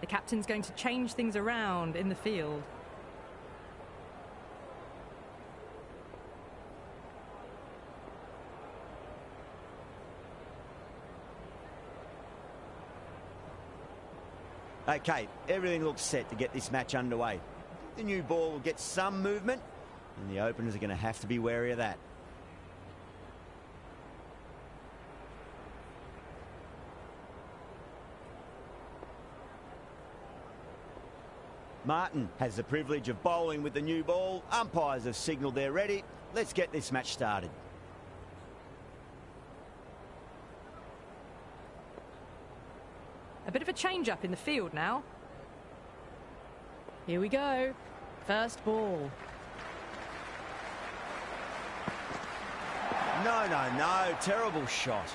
The captain's going to change things around in the field. Okay, everything looks set to get this match underway. The new ball will get some movement, and the openers are going to have to be wary of that. Martin has the privilege of bowling with the new ball. Umpires have signalled they're ready. Let's get this match started. A bit of a change-up in the field now. Here we go. First ball. No. Terrible shot.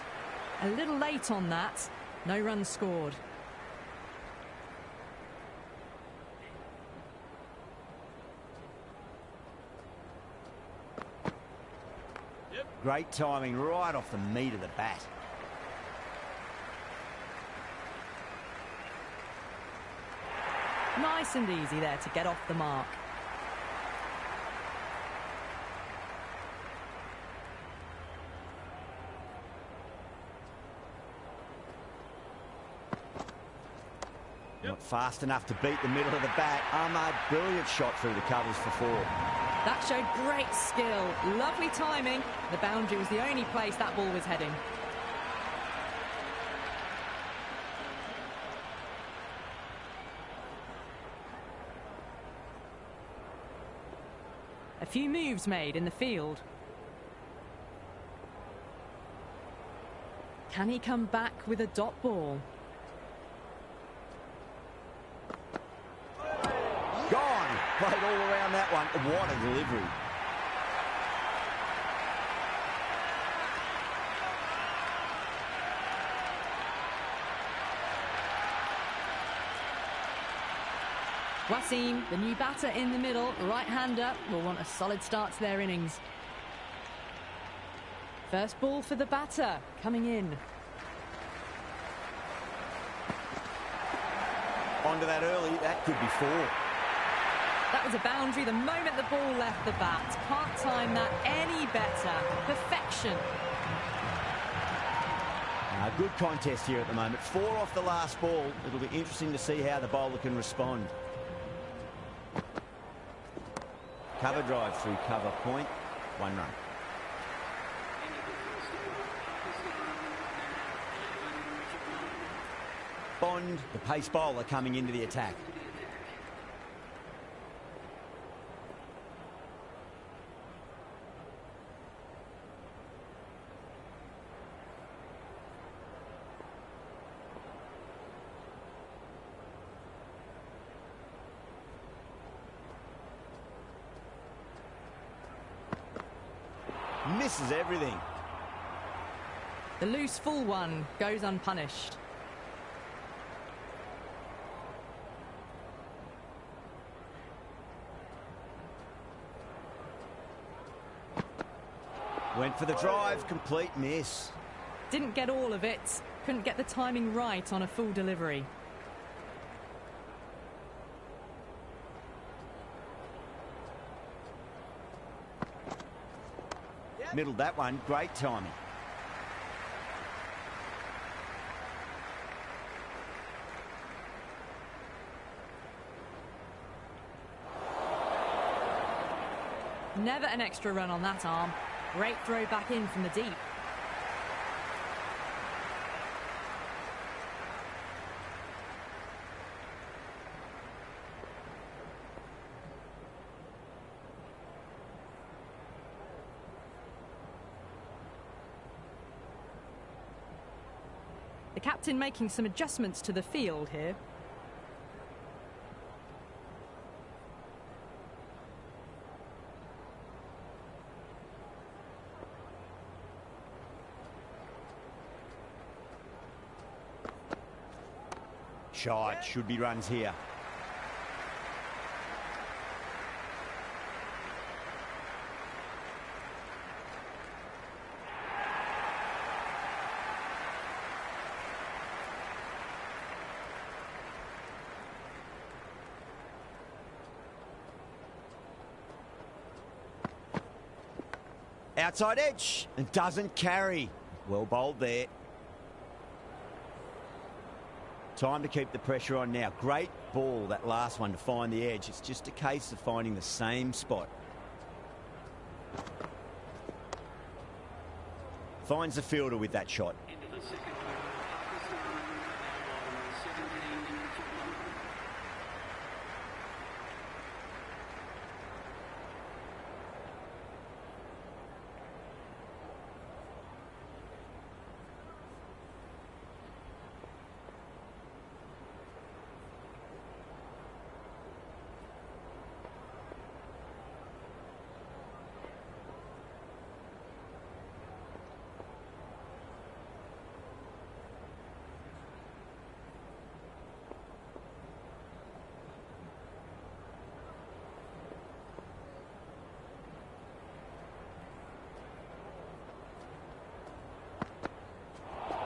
A little late on that. No runs scored. Great timing right off the meat of the bat. Nice and easy there to get off the mark. Not fast enough to beat the middle of the bat. Ahmad, brilliant shot through the covers for 4. That showed great skill. Lovely timing. The boundary was the only place that ball was heading. A few moves made in the field. Can he come back with a dot ball? Gone! Played all around that one. What a delivery. WASIM, the new batter in the middle, right-hander, will want a solid start to their innings. First ball for the batter, coming in. Onto that early, that could be 4. That was a boundary the moment the ball left the bat. Can't time that any better. Perfection. Good contest here at the moment. 4 off the last ball. It'll be interesting to see how the bowler can respond. Cover drive through cover point. 1 run. Bond, the pace bowler, coming into the attack. Misses everything. The loose full one goes unpunished. Went for the drive, complete miss. Didn't get all of it. Couldn't get the timing right on a full delivery. Middled that one, great timing. Never an extra run on that arm. Great throw back in from the deep. The captain making some adjustments to the field here. Shot, should be runs here. Outside edge and doesn't carry. Well bowled there. Time to keep the pressure on now. Great ball, that last one, to find the edge. It's just a case of finding the same spot. Finds the fielder with that shot.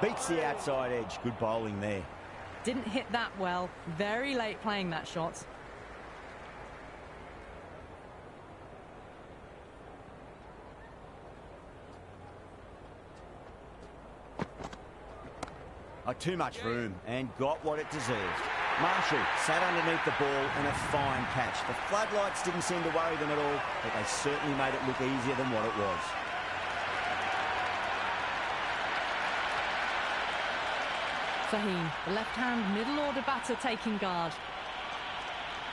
Beats the outside edge. Good bowling there. Didn't hit that well. Very late playing that shot. Too much room and got what it deserved. Marshall sat underneath the ball and a fine catch. The floodlights didn't seem to worry them at all, but they certainly made it look easier than what it was. Fahim, the left-hand middle-order batter, taking guard.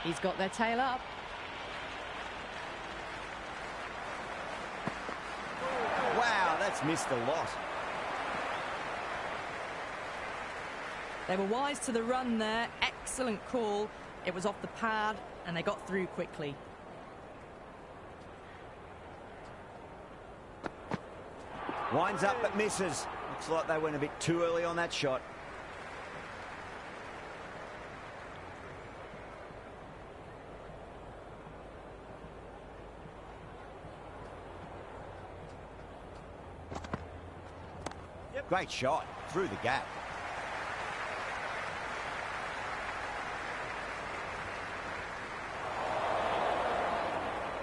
He's got their tail up. Wow, that's missed a lot. They were wise to the run there. Excellent call. It was off the pad and they got through quickly. Winds up but misses. Looks like they went a bit too early on that shot. Great shot through the gap.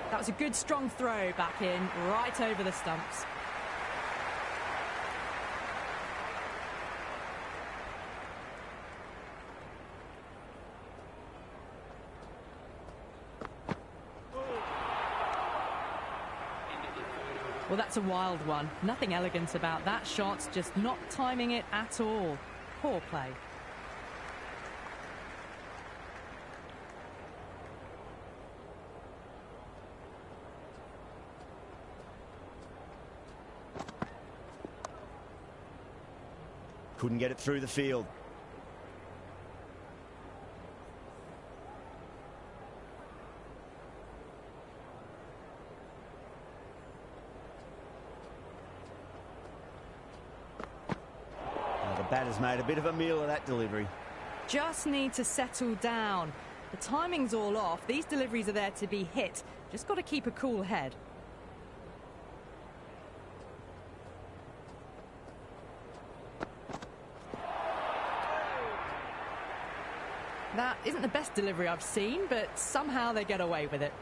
That was a good strong throw back in, right over the stumps. Well, that's a wild one. Nothing elegant about that shot, just not timing it at all. Poor play. Couldn't get it through the field. Batter's made a bit of a meal of that delivery. Just need to settle down. The timing's all off. These deliveries are there to be hit. Just got to keep a cool head. That isn't the best delivery I've seen, but somehow they get away with it.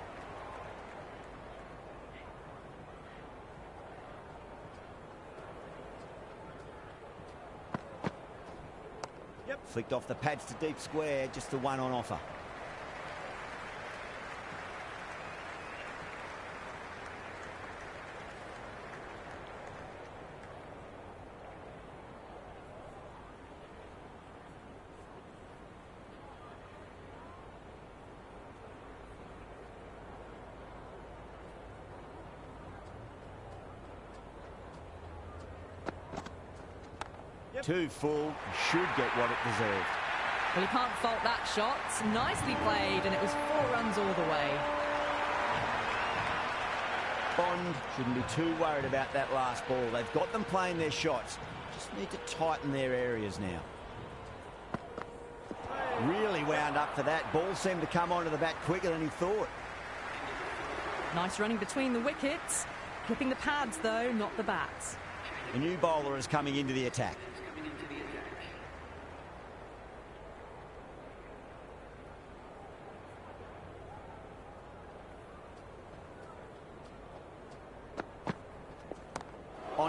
Flicked off the pads to deep square, just the one on offer. Too full, should get what it deserved. Well, he can't fault that shot. Nicely played, and it was 4 runs all the way. Bond shouldn't be too worried about that last ball. They've got them playing their shots. Just need to tighten their areas now. Really wound up for that. Ball seemed to come onto the bat quicker than he thought. Nice running between the wickets. Clipping the pads, though, not the bats. A new bowler is coming into the attack.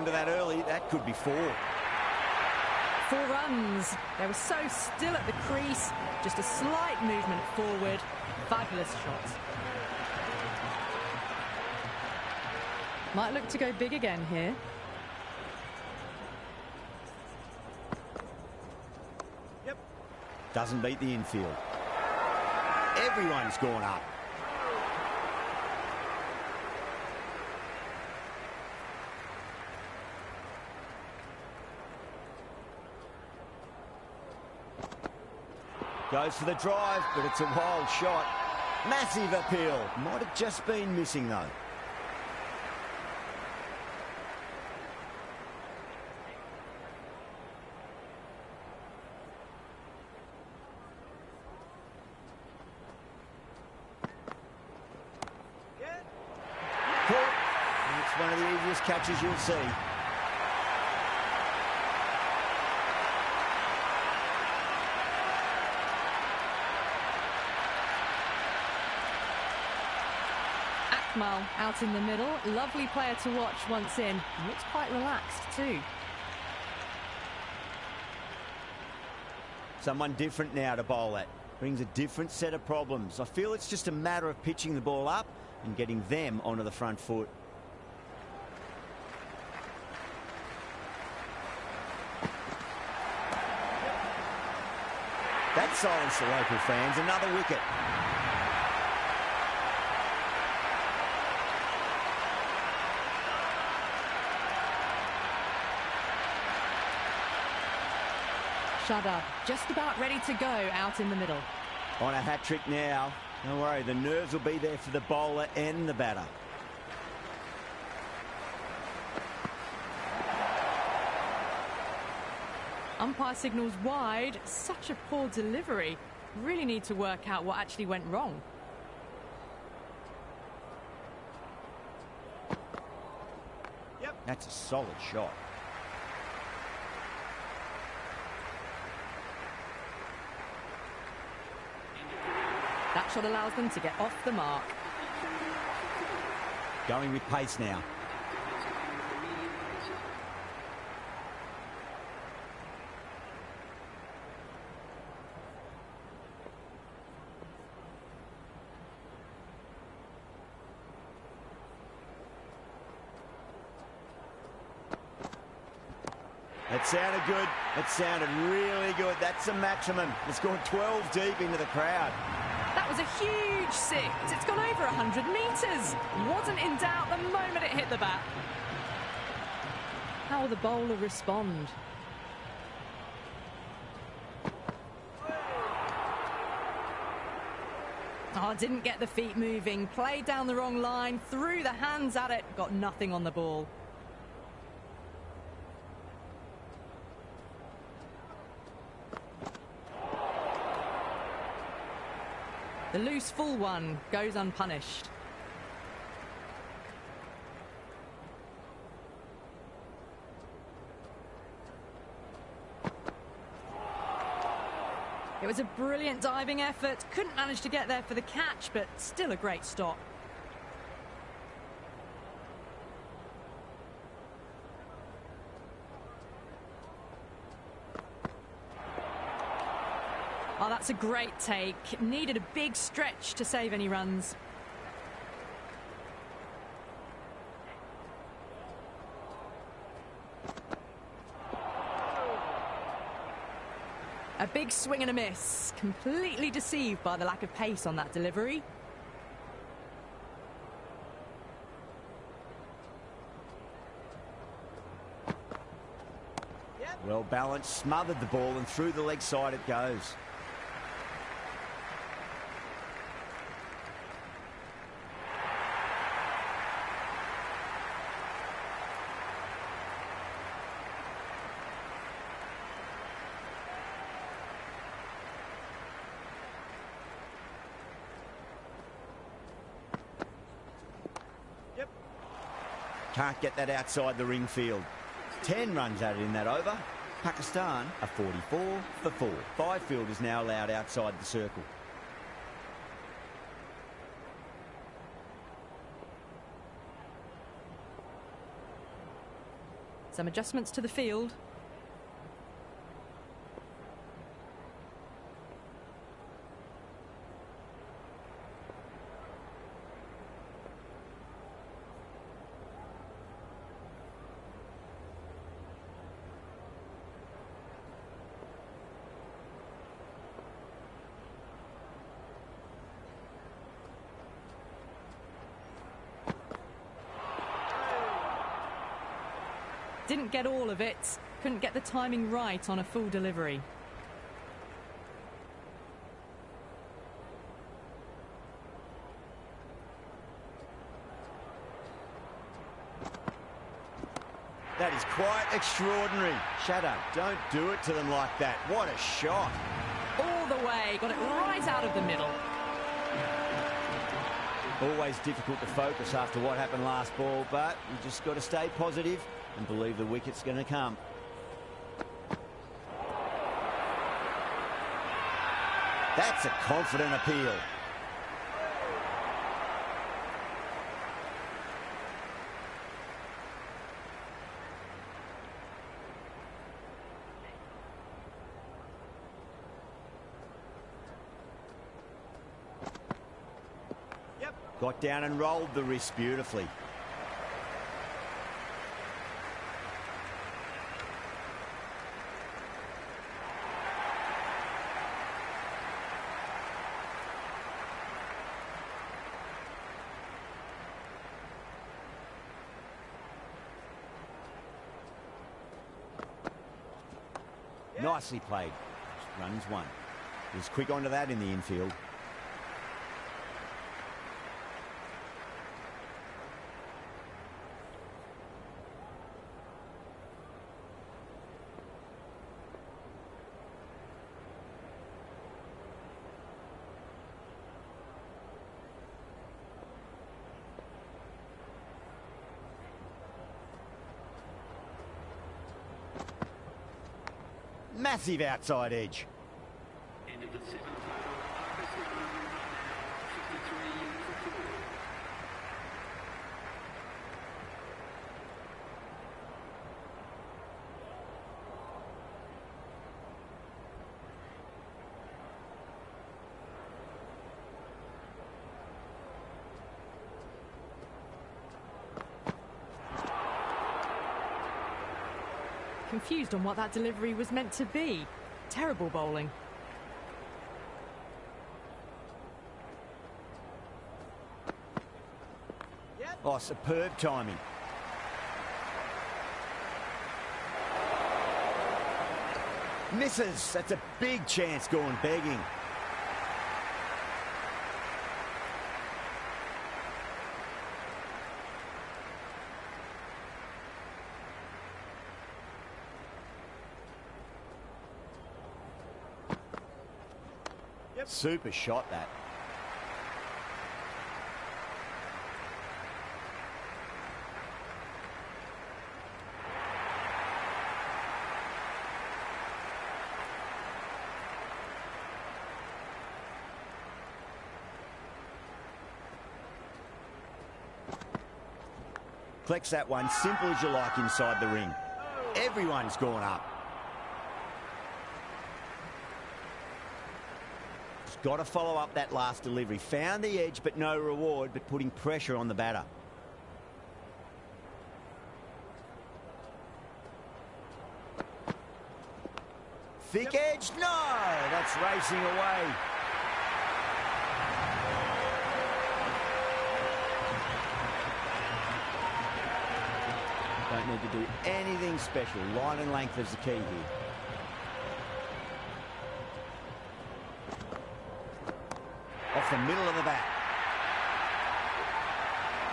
onto that early. That could be 4. 4 runs. They were so still at the crease. Just a slight movement forward. Fabulous shots. Might look to go big again here. Yep. Doesn't beat the infield. Everyone's gone up. Goes for the drive, but it's a wild shot. Massive appeal. Might have just been missing, though. Caught. It's one of the easiest catches you'll see. Out in the middle, lovely player to watch once in. Looks quite relaxed too. Someone different now to bowl at. Brings a different set of problems. I feel it's just a matter of pitching the ball up and getting them onto the front foot. That silenced the local fans. Another wicket. Shudder, just about ready to go out in the middle. On a hat-trick now. Don't worry, the nerves will be there for the bowler and the batter. Umpire signals wide. Such a poor delivery. Really need to work out what actually went wrong. Yep. That's a solid shot. That shot allows them to get off the mark. Going with pace now. That sounded good. That sounded really good. That's a maximum. It's gone 12 deep into the crowd. That was a huge 6. It's gone over 100 metres. Wasn't in doubt the moment it hit the bat. How will the bowler respond? Oh, didn't get the feet moving. Played down the wrong line. Threw the hands at it. Got nothing on the ball. The loose full one goes unpunished. It was a brilliant diving effort. Couldn't manage to get there for the catch, but still a great stop. Oh, that's a great take. Needed a big stretch to save any runs. A big swing and a miss. Completely deceived by the lack of pace on that delivery. Well balanced, smothered the ball, and through the leg side it goes. Can't get that outside the ring field. 10 runs added in that over. Pakistan are 44 for 4. 5 fielders now allowed outside the circle. Some adjustments to the field. Didn't get all of it. Couldn't get the timing right on a full delivery. That is quite extraordinary. Shadow, don't do it to them like that. What a shot. All the way. Got it right out of the middle. Always difficult to focus after what happened last ball, but you just got to stay positive and believe the wicket's going to come. That's a confident appeal. Got down and rolled the wrist beautifully. Nicely played. Runs one. He's quick onto that in the infield. Massive outside edge. End of the seventh over. Harvest line, 53 for 4. Confused on what that delivery was meant to be. Terrible bowling. Oh, superb timing. Misses. That's a big chance going begging. Super shot, that. Collects that one, simple as you like inside the ring. Everyone's gone up. Got to follow up that last delivery. Found the edge, but no reward, but putting pressure on the batter. Thick edge? No! That's racing away. Don't need to do anything special. Line and length is the key here. Off the middle of the bat.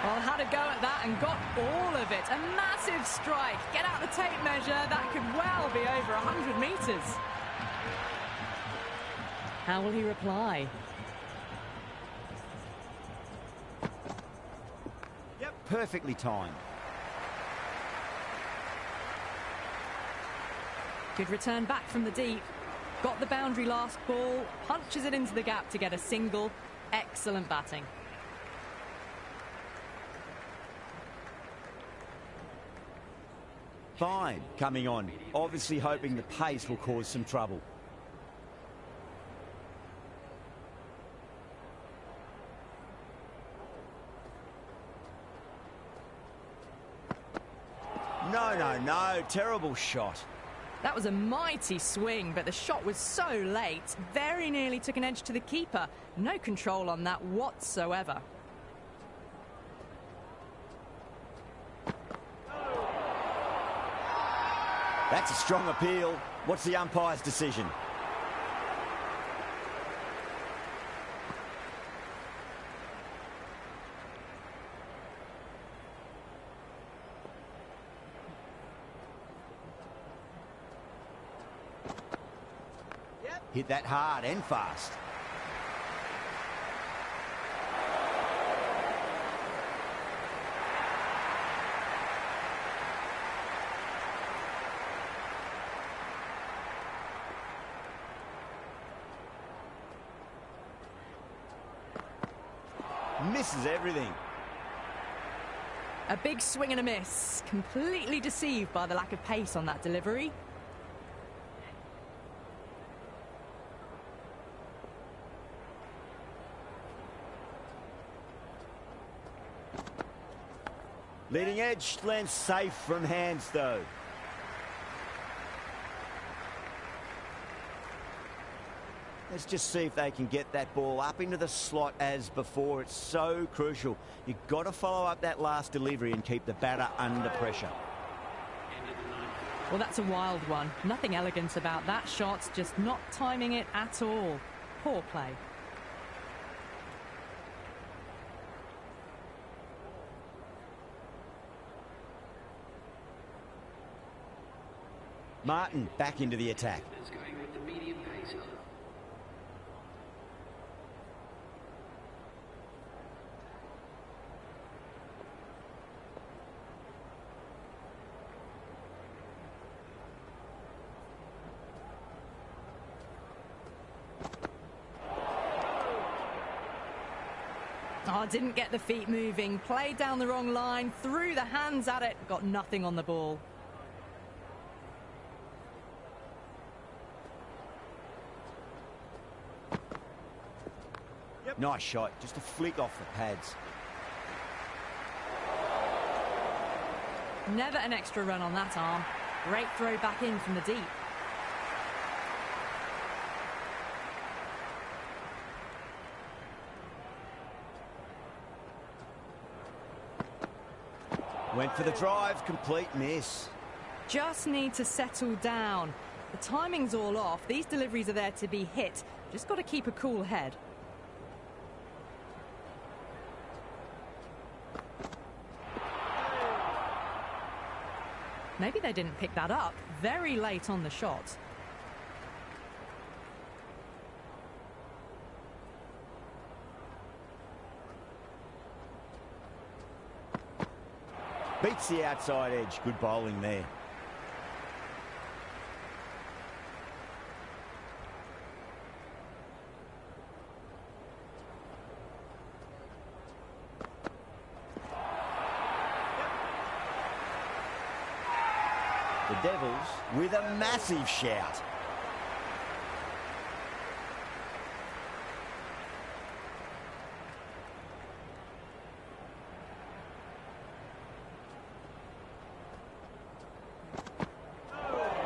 Well, had a go at that and got all of it. A massive strike. Get out the tape measure. That could well be over 100 metres. How will he reply? Yep, perfectly timed. Good return back from the deep. Got the boundary last ball, punches it into the gap to get a single. Excellent batting. Fine coming on, obviously hoping the pace will cause some trouble. No, terrible shot. That was a mighty swing, but the shot was so late. Very nearly took an edge to the keeper. No control on that whatsoever. That's a strong appeal. What's the umpire's decision? Hit that hard and fast. Misses everything. A big swing and a miss. Completely deceived by the lack of pace on that delivery. Leading edge lands safe from hands, though. Let's just see if they can get that ball up into the slot as before. It's so crucial. You've got to follow up that last delivery and keep the batter under pressure. Well, that's a wild one. Nothing elegant about that shot, just not timing it at all. Poor play. Martin back into the attack. Is going with the medium pacer. Oh, didn't get the feet moving. Played down the wrong line, threw the hands at it, got nothing on the ball. Nice shot, just a flick off the pads. Never an extra run on that arm. Great throw back in from the deep. Went for the drive, complete miss. Just need to settle down. The timing's all off. These deliveries are there to be hit. Just got to keep a cool head. Maybe they didn't pick that up. Very late on the shot. Beats the outside edge. Good bowling there. The Devils with a massive shout.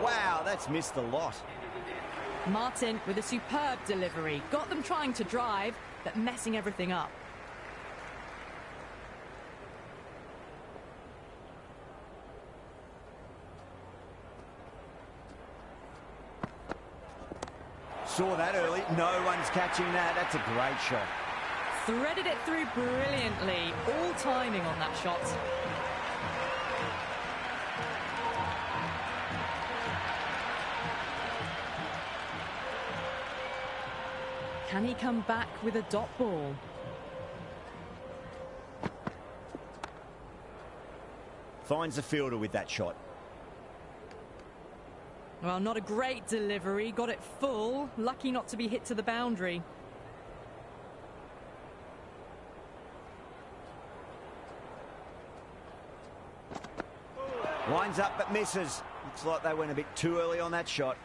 Wow, that's missed a lot. Martin with a superb delivery. Got them trying to drive, but messing everything up. Saw that early. No one's catching that. That's a great shot. Threaded it through brilliantly. All timing on that shot. Can he come back with a dot ball? Finds the fielder with that shot. Well, not a great delivery. Got it full. Lucky not to be hit to the boundary. Lines up but misses. Looks like they went a bit too early on that shot.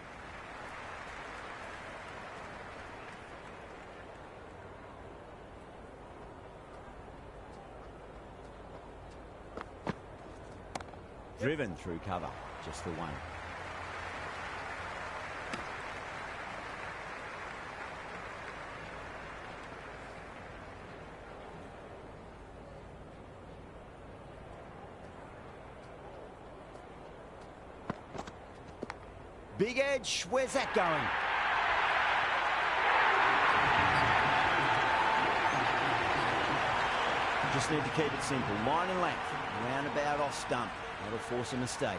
Driven through cover, just the one. Big edge, where's that going? Just need to keep it simple. Line and length, roundabout off stump. That'll force a mistake.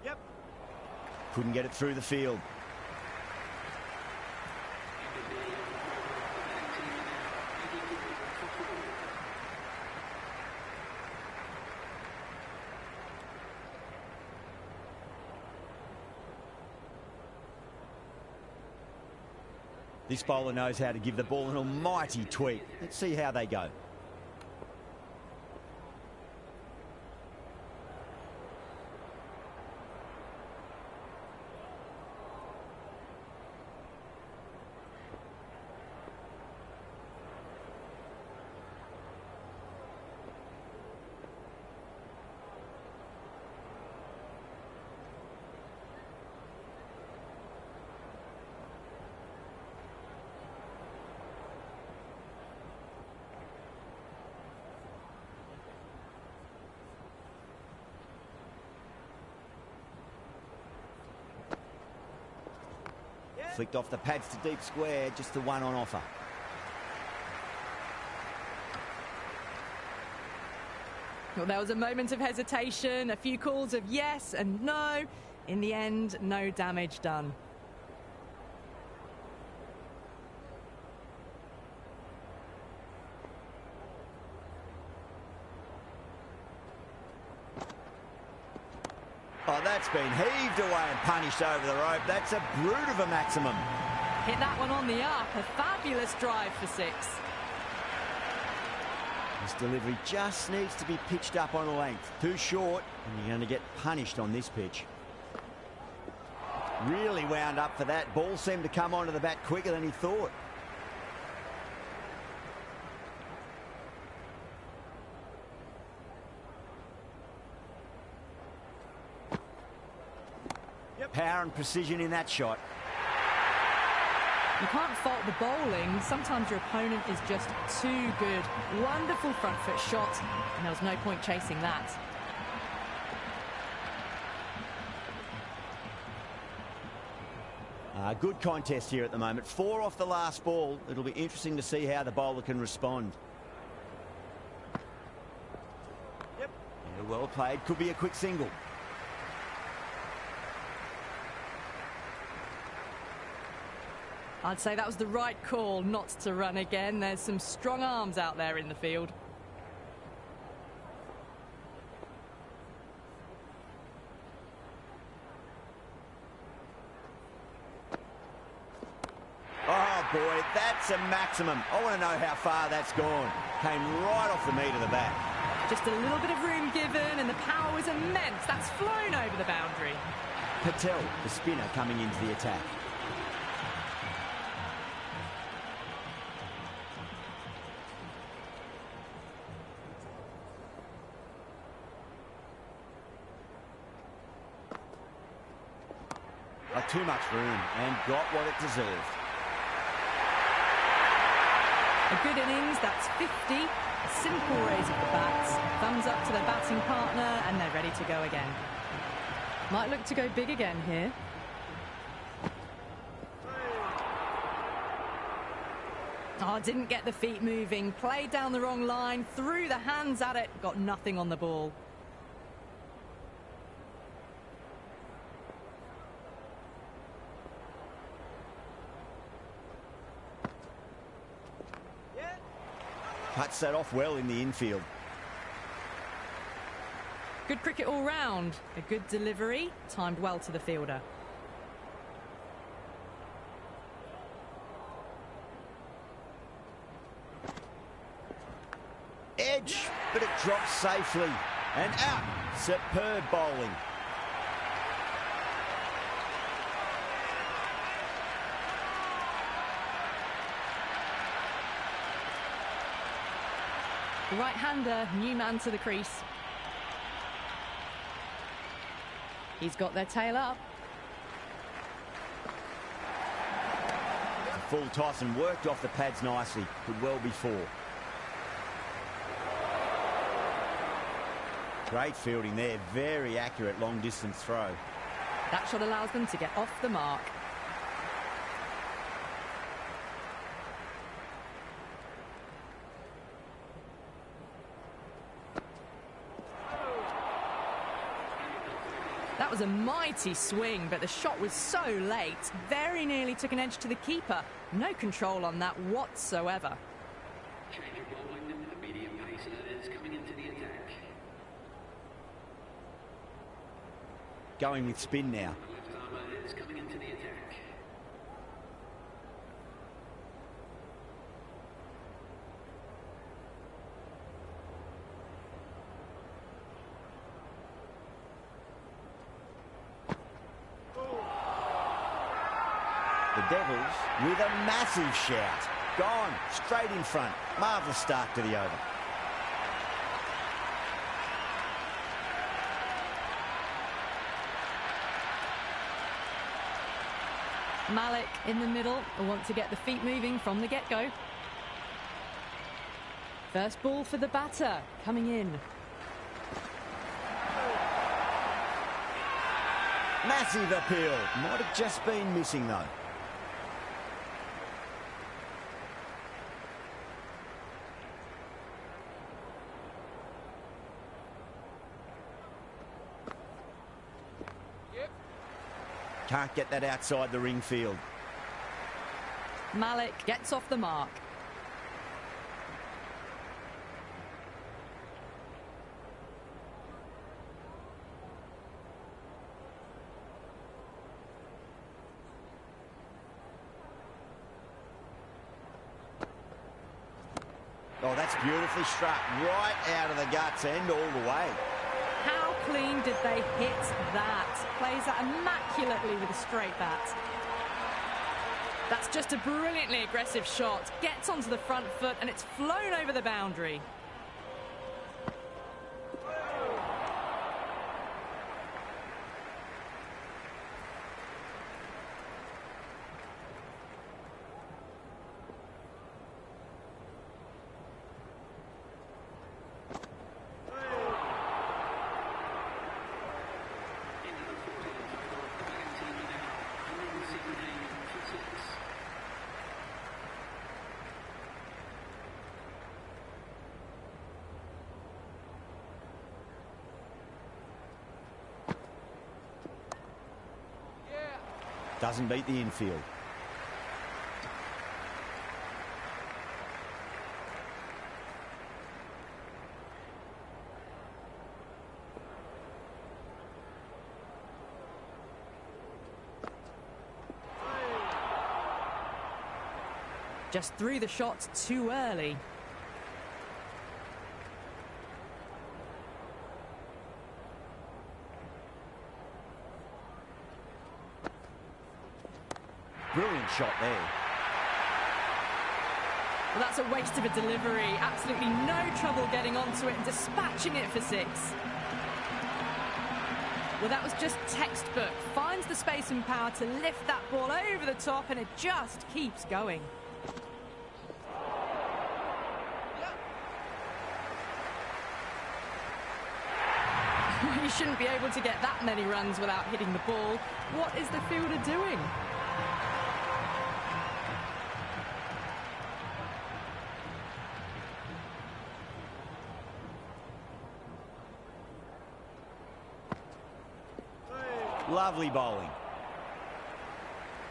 Yep. Couldn't get it through the field. This bowler knows how to give the ball an almighty tweak. Let's see how they go. Flicked off the pads to deep square, just the one on offer. Well, there was a moment of hesitation, a few calls of yes and no. In the end, no damage done. Oh, that's been heaved away and punished over the rope. That's a brute of a maximum. Hit that one on the up. A fabulous drive for 6. This delivery just needs to be pitched up on a length. Too short, and you're going to get punished on this pitch. Really wound up for that. Ball seemed to come onto the bat quicker than he thought. Power and precision in that shot. You can't fault the bowling. Sometimes your opponent is just too good. Wonderful front foot shot, and there was no point chasing that. Good contest here at the moment. 4 off the last ball. It'll be interesting to see how the bowler can respond. Yep. Yeah, well played. Could be a quick single. I'd say that was the right call not to run again. There's some strong arms out there in the field. Oh boy, that's a maximum. I want to know how far that's gone. Came right off the meat of the bat. Just a little bit of room given and the power was immense. That's flown over the boundary. Patel, the spinner, coming into the attack. Too much room and got what it deserved. A good innings, that's 50. A simple raise of the bats. Thumbs up to their batting partner and they're ready to go again. Might look to go big again here. Oh, didn't get the feet moving. Played down the wrong line, threw the hands at it, got nothing on the ball. Cuts that off well in the infield. Good cricket all round. A good delivery, timed well to the fielder. edge, but it drops safely. And out. Superb bowling. The right-hander, new man to the crease. He's got their tail up. The full toss and worked off the pads nicely. Could well be four. Great fielding there. Very accurate long-distance throw. That shot allows them to get off the mark. That was a mighty swing, but the shot was so late. Very nearly took an edge to the keeper. No control on that whatsoever. Change of bowling, the medium pacer is coming into the attack. Going with spin now. The left armour is coming into the attack. The Devils with a massive shout. Gone, straight in front. Marvellous start to the over. Malik in the middle will want to get the feet moving from the get-go. First ball for the batter, coming in. Massive appeal. Might have just been missing though. Can't get that outside the ring field. Malik gets off the mark. Oh, that's beautifully struck. Right out of the guts and all the way. How clean did they hit that? Plays that immaculately with a straight bat. That's just a brilliantly aggressive shot. Gets onto the front foot and it's flown over the boundary. Doesn't beat the infield. Just threw the shot too early. Brilliant shot there. Well, that's a waste of a delivery. Absolutely no trouble getting onto it and dispatching it for six. Well, that was just textbook. Finds the space and power to lift that ball over the top, and it just keeps going. You shouldn't be able to get that many runs without hitting the ball. What is the fielder doing? Lovely bowling.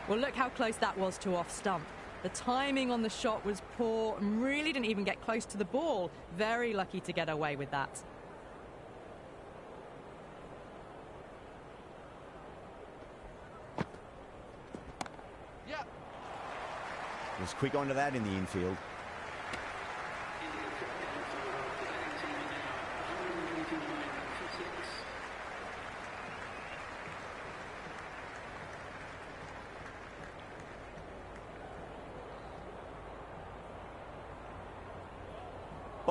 Well, look how close that was to off stump. The timing on the shot was poor and really didn't even get close to the ball. Very lucky to get away with that. Was quick onto that in the infield. Into the 15th over of the day.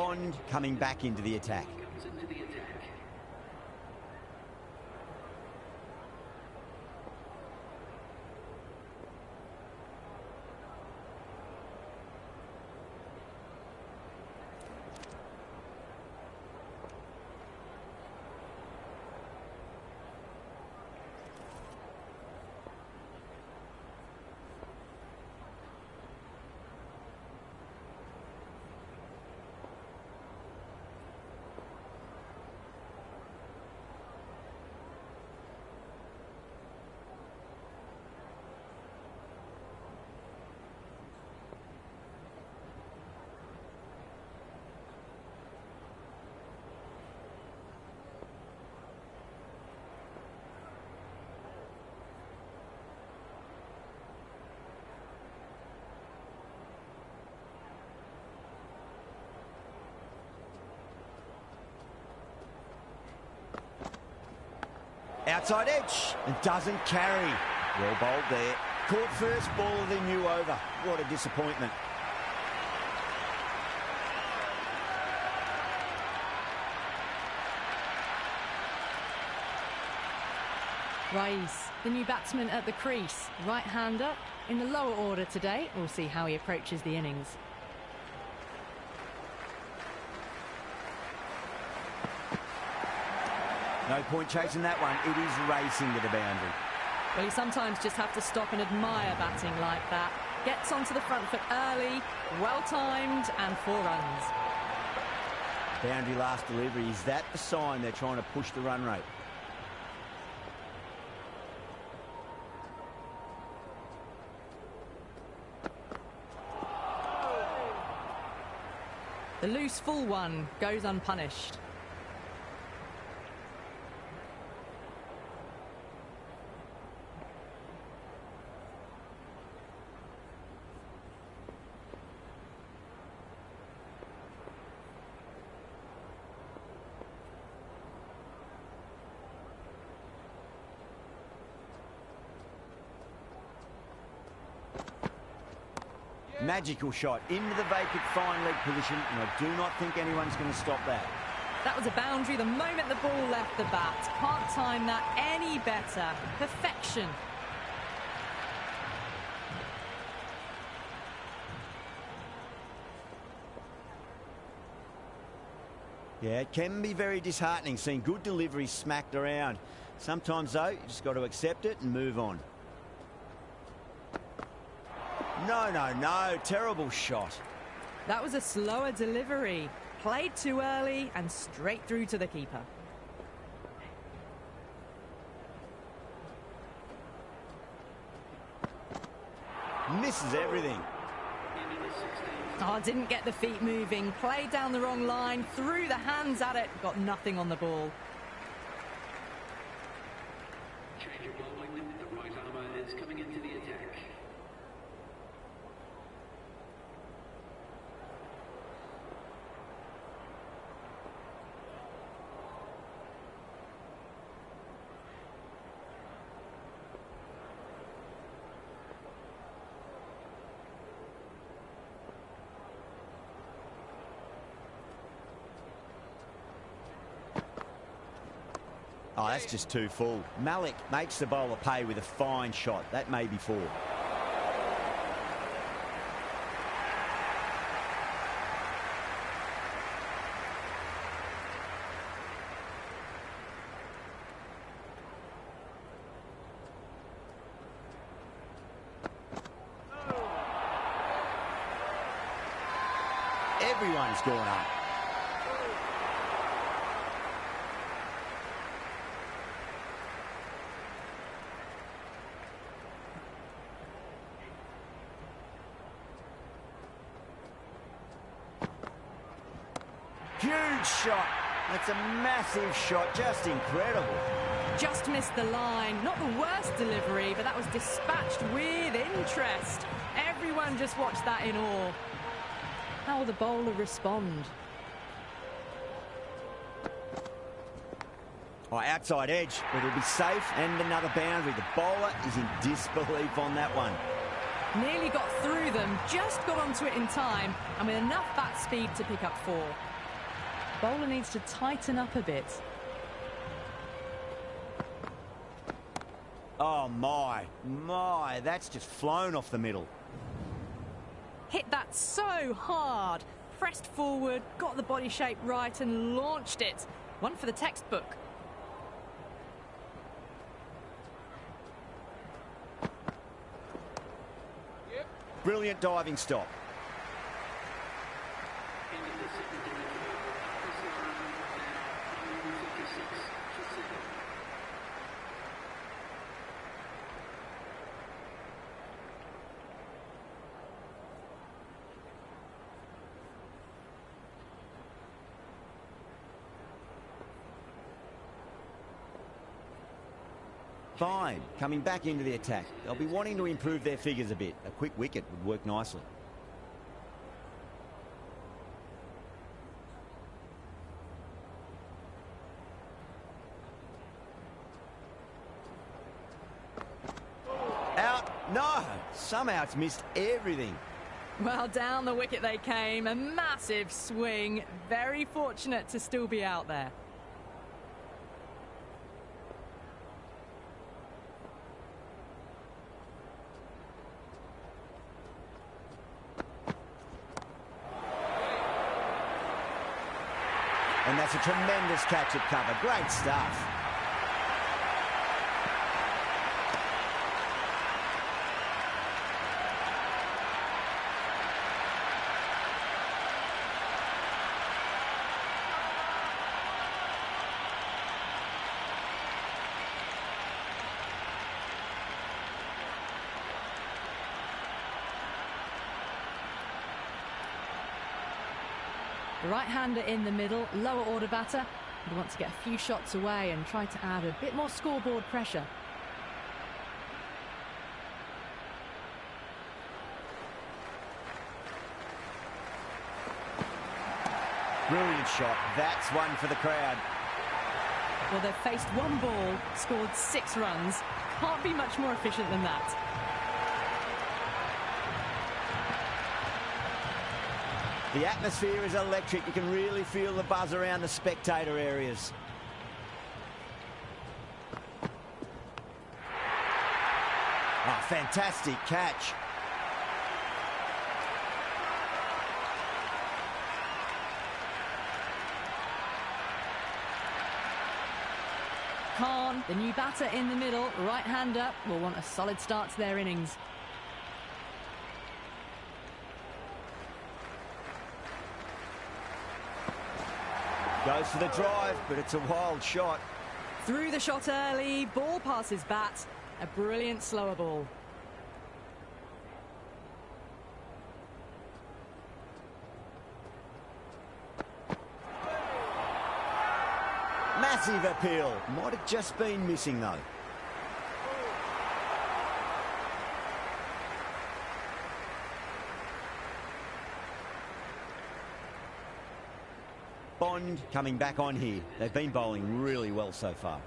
Bond coming back into the attack. Comes into the attack. Outside edge, and doesn't carry. Well bowled there. Caught first ball of the new over. What a disappointment. Rice, the new batsman at the crease. Right-hander in the lower order today. We'll see how he approaches the innings. No point chasing that one. It is racing to the boundary. Well, you sometimes just have to stop and admire batting like that. Gets onto the front foot early, well-timed, and 4 runs. Boundary last delivery. Is that the sign they're trying to push the run rate? The loose full one goes unpunished. Magical shot into the vacant fine leg position, and I do not think anyone's going to stop that. That was a boundary the moment the ball left the bat. Can't time that any better. Perfection. Yeah, it can be very disheartening seeing good deliveries smacked around. Sometimes, though, you just got to accept it and move on. No, no, no. Terrible shot. That was a slower delivery. Played too early and straight through to the keeper. Misses everything. Oh, didn't get the feet moving. Played down the wrong line. Threw the hands at it. Got nothing on the ball. Change of bowling. The right armour is coming into the attack. Oh, that's just too full. Malik makes the bowler pay with a fine shot. That may be 4. Everyone's gone up. Huge shot. That's a massive shot. Just incredible. Just missed the line. Not the worst delivery, but that was dispatched with interest. Everyone just watched that in awe. How will the bowler respond? Oh, outside edge, but it'll be safe and another boundary. The bowler is in disbelief on that one. Nearly got through them, just got onto it in time, and with enough bat speed to pick up 4. Bowler needs to tighten up a bit. Oh, my, that's just flown off the middle. Hit that so hard. Pressed forward, got the body shape right and launched it. One for the textbook. Brilliant diving stop. End of the second innings. First line, 156 for 7. Fine, coming back into the attack. They'll be wanting to improve their figures a bit. A quick wicket would work nicely. Out. No! Somehow it's missed everything. Well, down the wicket they came. A massive swing. Very fortunate to still be out there. And that's a tremendous catch at cover. Great stuff. The right-hander in the middle, lower order batter. Would want to get a few shots away and try to add a bit more scoreboard pressure. Brilliant shot. That's one for the crowd. Well, they've faced one ball, scored 6 runs. Can't be much more efficient than that. The atmosphere is electric. You can really feel the buzz around the spectator areas. Oh, fantastic catch. Khan, the new batter in the middle, right-hander, will want a solid start to their innings. Goes for the drive, but it's a wild shot. Threw the shot early, ball past his bat. A brilliant slower ball. Massive appeal. Might have just been missing, though. Bond coming back on here. They've been bowling really well so far.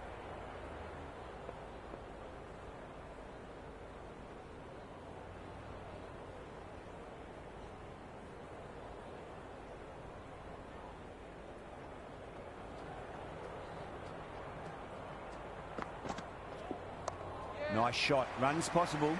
Nice shot. Runs possible.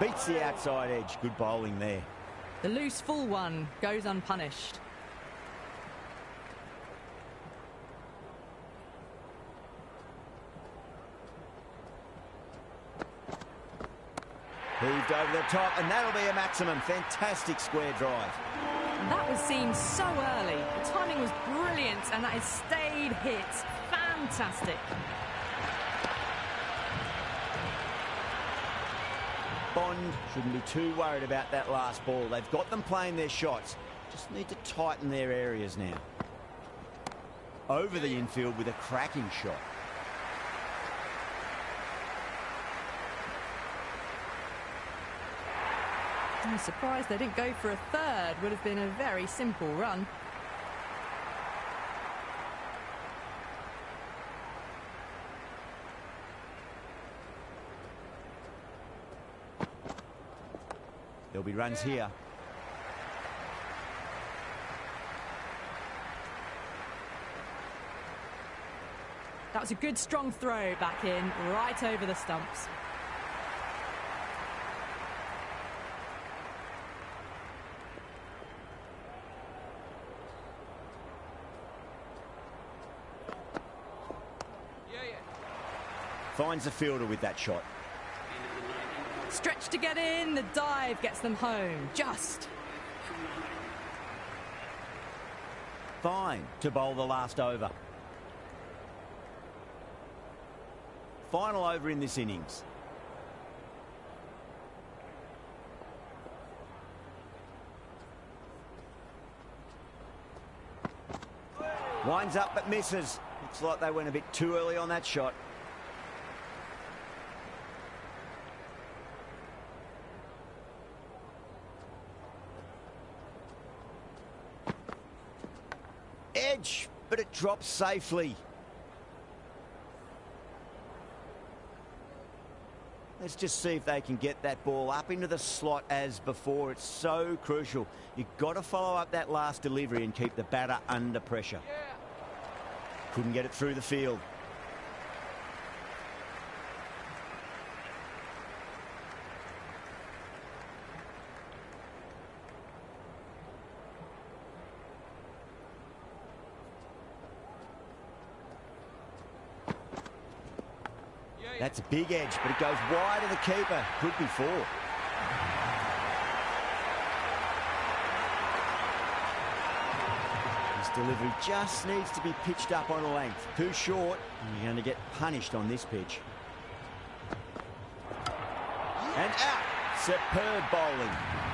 Beats the outside edge. Good bowling there. The loose full one goes unpunished. Heaved over the top, and that'll be a maximum. Fantastic square drive. And that was seen so early. The timing was brilliant, and that has stayed hit. Fantastic. Bond shouldn't be too worried about that last ball. They've got them playing their shots. Just need to tighten their areas now. Over the infield with a cracking shot. I'm surprised they didn't go for a third. Would have been a very simple run. There'll be runs here. That was a good strong throw back in, right over the stumps. Finds the fielder with that shot. Stretch to get in, the dive gets them home, just. Fine to bowl the last over. Final over in this innings. Winds up but misses. Looks like they went a bit too early on that shot. Edge, but it drops safely. Let's just see if they can get that ball up into the slot as before. It's so crucial. You've got to follow up that last delivery and keep the batter under pressure. Couldn't get it through the field. That's a big edge, but it goes wide of the keeper. Could be four. This delivery just needs to be pitched up on a length. Too short, and you're going to get punished on this pitch. And out. Superb bowling.